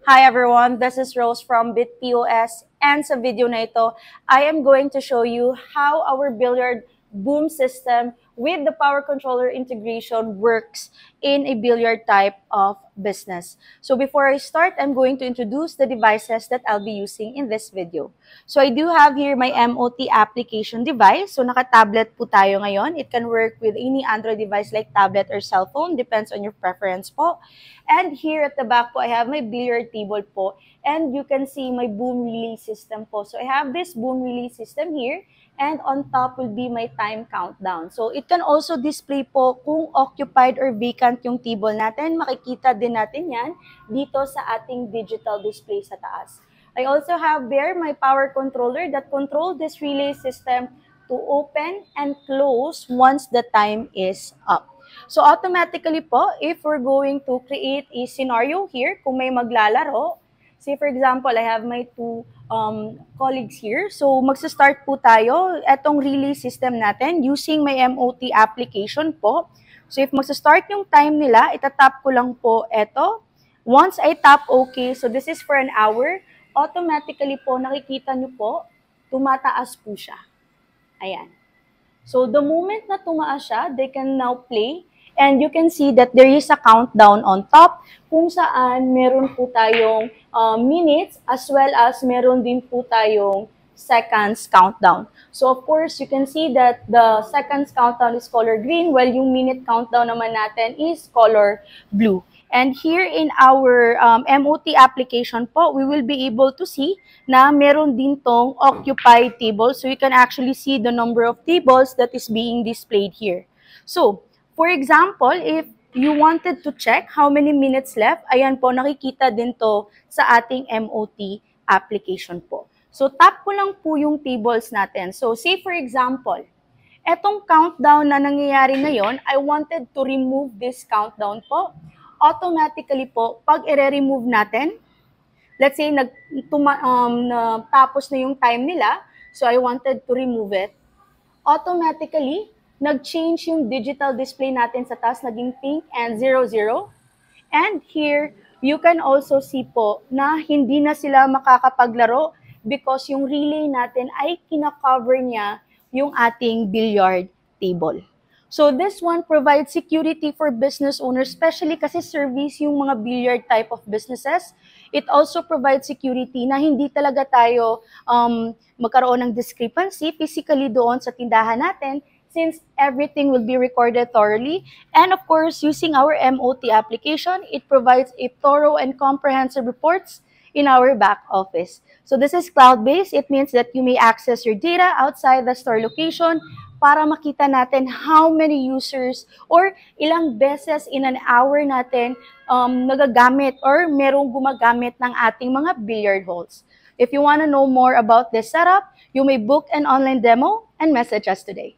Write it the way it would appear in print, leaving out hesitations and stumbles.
Hi everyone, this is Rose from BitPOS, and sa video na ito, I am going to show you how our billiard boom system with the power controller integration works in a billiard type of business. So before I start, I'm going to introduce the devices that I'll be using in this video. So I do have here my MOT application device. So naka-tablet po tayo ngayon. It can work with any Android device like tablet or cell phone, depends on your preference po. And here at the back po, I have my billiard table po. And you can see my boom relay system po. So I have this boom relay system here. And on top will be my time countdown. So it can also display po kung occupied or vacant yung table natin. Makikita din natin yan dito sa ating digital display sa taas. I also have there my power controller that control this relay system to open and close once the time is up. So automatically po, if we're going to create a scenario here, kung may maglalaro, say for example, I have my two colleagues here. So magsa-start po tayo etong relay system natin using my MOT application po. So if magsa-start yung time nila, itatap ko lang po eto. Once I tap OK, so this is for an hour, automatically po nakikita nyo po, tumataas po siya. Ayan. So the moment na tumaas siya, they can now play. And you can see that there is a countdown on top kung saan meron po tayong minutes as well as meron din po tayong seconds countdown. So of course, you can see that the seconds countdown is color green while yung minute countdown naman natin is color blue. And here in our MOT application po, we will be able to see na meron din tong occupied table. So you can actually see the number of tables that is being displayed here. So, for example, if you wanted to check how many minutes left, ayan po, nakikita din to sa ating MOT application po. So, tap ko lang po yung tables natin. So, say for example, etong countdown na nangyayari ngayon, I wanted to remove this countdown po. Automatically po, pag i-remove natin, let's say tapos na yung time nila, so I wanted to remove it, automatically, nag-change yung digital display natin sa taas, naging pink and 00. And here, you can also see po na hindi na sila makakapaglaro because yung relay natin ay kina-cover niya yung ating billiard table. So this one provides security for business owners, especially kasi service yung mga billiard type of businesses. It also provides security na hindi talaga tayo magkaroon ng discrepancy physically doon sa tindahan natin since everything will be recorded thoroughly. And of course, using our MOT application, it provides a thorough and comprehensive reports in our back office. So this is cloud-based. It means that you may access your data outside the store location para makita natin how many users or ilang beses in an hour natin nagagamit or merong gumagamit ng ating mga billiard halls. If you want to know more about this setup, you may book an online demo and message us today.